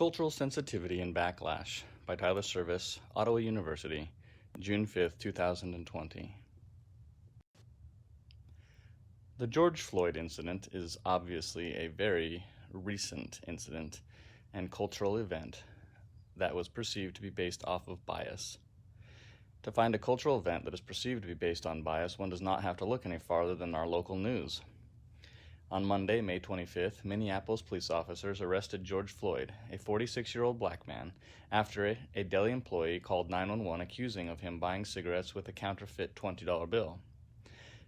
Cultural Sensitivity and Backlash by Tyler Service, Ottawa University, June 5, 2020. The George Floyd incident is obviously a very recent incident and cultural event that was perceived to be based off of bias. To find a cultural event that is perceived to be based on bias, one does not have to look any farther than our local news. On Monday, May 25th, Minneapolis police officers arrested George Floyd, a 46-year-old black man, after a deli employee called 911 accusing of him buying cigarettes with a counterfeit $20 bill.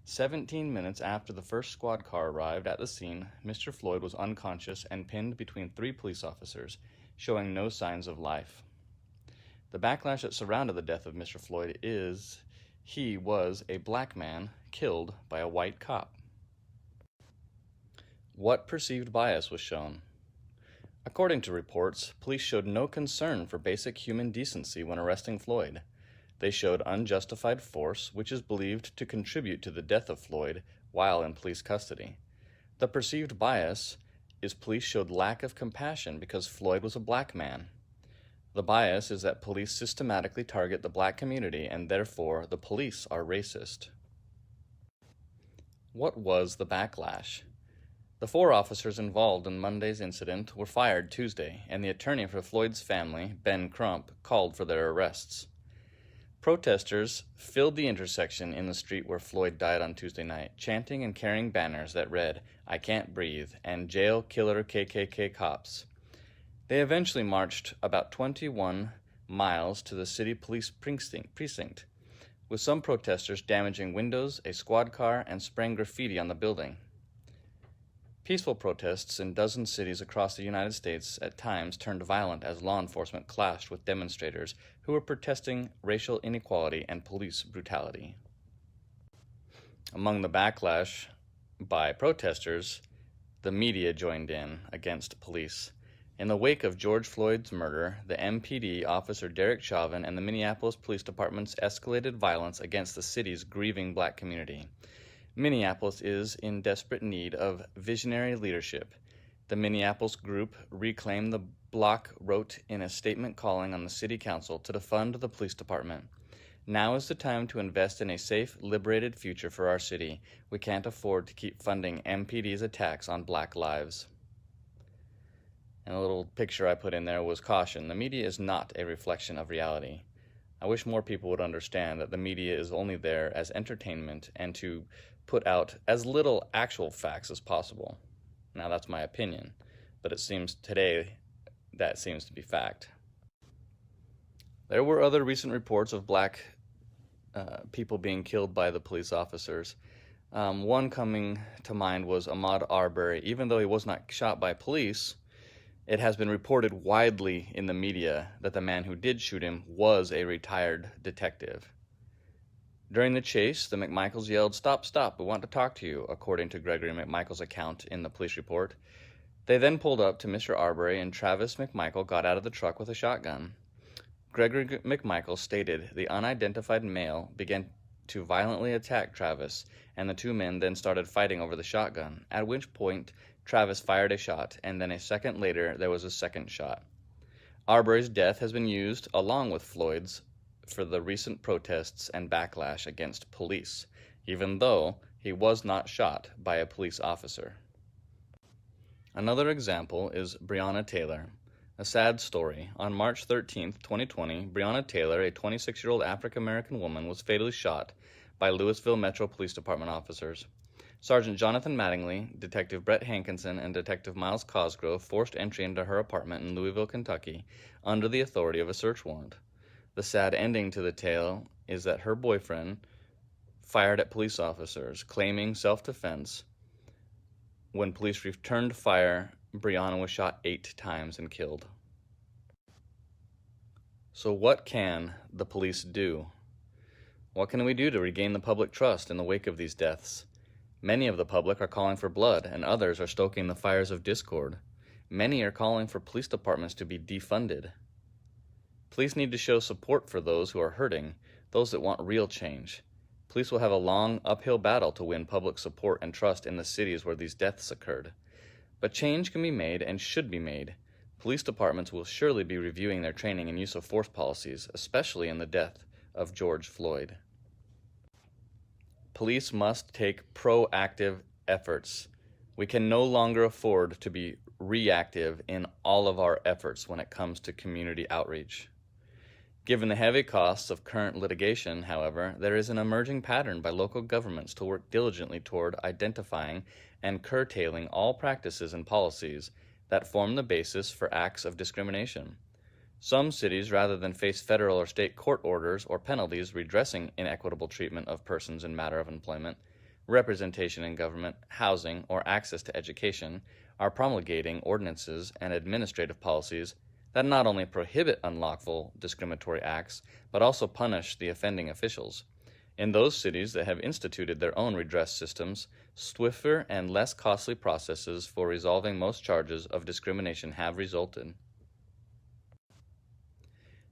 17 minutes after the first squad car arrived at the scene, Mr. Floyd was unconscious and pinned between three police officers, showing no signs of life. The backlash that surrounded the death of Mr. Floyd is he was a black man killed by a white cop. What perceived bias was shown? According to reports, police showed no concern for basic human decency when arresting Floyd. They showed unjustified force, which is believed to contribute to the death of Floyd while in police custody. The perceived bias is police showed lack of compassion because Floyd was a black man. The bias is that police systematically target the black community and therefore the police are racist. What was the backlash? The four officers involved in Monday's incident were fired Tuesday, and the attorney for Floyd's family, Ben Crump, called for their arrests. Protesters filled the intersection in the street where Floyd died on Tuesday night, chanting and carrying banners that read, "I can't breathe," and "Jail Killer KKK Cops." They eventually marched about 21 miles to the city police precinct, with some protesters damaging windows, a squad car, and spraying graffiti on the building. Peaceful protests in dozens of cities across the United States at times turned violent as law enforcement clashed with demonstrators who were protesting racial inequality and police brutality. Among the backlash by protesters, the media joined in against police. In the wake of George Floyd's murder, the MPD officer Derek Chauvin and the Minneapolis Police Department's escalated violence against the city's grieving black community. Minneapolis is in desperate need of visionary leadership. The Minneapolis group Reclaim the Block wrote in a statement calling on the city council to defund the police department. Now is the time to invest in a safe, liberated future for our city. We can't afford to keep funding MPD's attacks on black lives. And a little picture I put in there was caution. The media is not a reflection of reality. I wish more people would understand that the media is only there as entertainment and to put out as little actual facts as possible. Now that's my opinion, but it seems today that seems to be fact. There were other recent reports of black people being killed by the police officers. One coming to mind was Ahmaud Arbery. Even though he was not shot by police, it has been reported widely in the media that the man who did shoot him was a retired detective. During the chase, the McMichaels yelled, "Stop, stop, we want to talk to you," according to Gregory McMichael's account in the police report. They then pulled up to Mr. Arbery, and Travis McMichael got out of the truck with a shotgun. Gregory McMichael stated the unidentified male began to violently attack Travis, and the two men then started fighting over the shotgun, at which point Travis fired a shot, and then a second later there was a second shot. Arbery's death has been used, along with Floyd's, for the recent protests and backlash against police, even though he was not shot by a police officer. Another example is Breonna Taylor. A sad story. On March 13, 2020, Breonna Taylor, a 26-year-old African-American woman, was fatally shot by Louisville Metro Police Department officers. Sergeant Jonathan Mattingly, Detective Brett Hankinson, and Detective Miles Cosgrove forced entry into her apartment in Louisville, Kentucky, under the authority of a search warrant. The sad ending to the tale is that her boyfriend fired at police officers, claiming self-defense. When police returned fire, Breonna was shot 8 times and killed. So what can the police do? What can we do to regain the public trust in the wake of these deaths? Many of the public are calling for blood, and others are stoking the fires of discord. Many are calling for police departments to be defunded. Police need to show support for those who are hurting, those that want real change. Police will have a long, uphill battle to win public support and trust in the cities where these deaths occurred. But change can be made and should be made. Police departments will surely be reviewing their training and use of force policies, especially in the death of George Floyd. Police must take proactive efforts. We can no longer afford to be reactive in all of our efforts when it comes to community outreach. Given the heavy costs of current litigation, however, there is an emerging pattern by local governments to work diligently toward identifying and curtailing all practices and policies that form the basis for acts of discrimination. Some cities, rather than face federal or state court orders or penalties redressing inequitable treatment of persons in matter of employment, representation in government, housing, or access to education, are promulgating ordinances and administrative policies that not only prohibit unlawful discriminatory acts, but also punish the offending officials. In those cities that have instituted their own redress systems, swifter and less costly processes for resolving most charges of discrimination have resulted.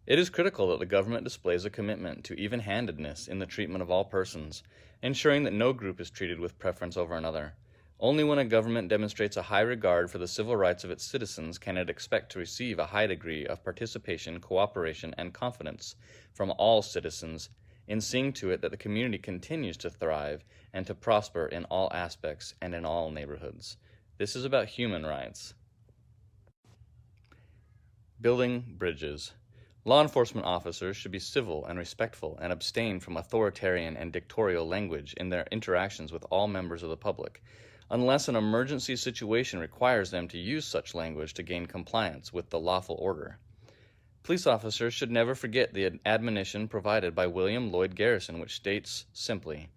It is critical that the government displays a commitment to even-handedness in the treatment of all persons, ensuring that no group is treated with preference over another. Only when a government demonstrates a high regard for the civil rights of its citizens can it expect to receive a high degree of participation, cooperation, and confidence from all citizens in seeing to it that the community continues to thrive and to prosper in all aspects and in all neighborhoods. This is about human rights. Building bridges. Law enforcement officers should be civil and respectful and abstain from authoritarian and dictatorial language in their interactions with all members of the public, unless an emergency situation requires them to use such language to gain compliance with the lawful order. Police officers should never forget the admonition provided by William Lloyd Garrison, which states simply,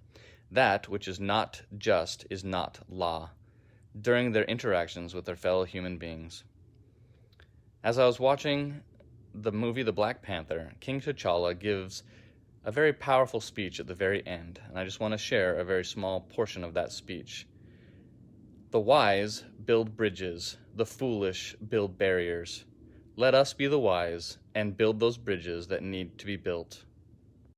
"That which is not just is not law," during their interactions with their fellow human beings. As I was watching the movie The Black Panther, King T'Challa gives a very powerful speech at the very end, and I just want to share a very small portion of that speech. "The wise build bridges, the foolish build barriers. Let us be the wise and build those bridges that need to be built."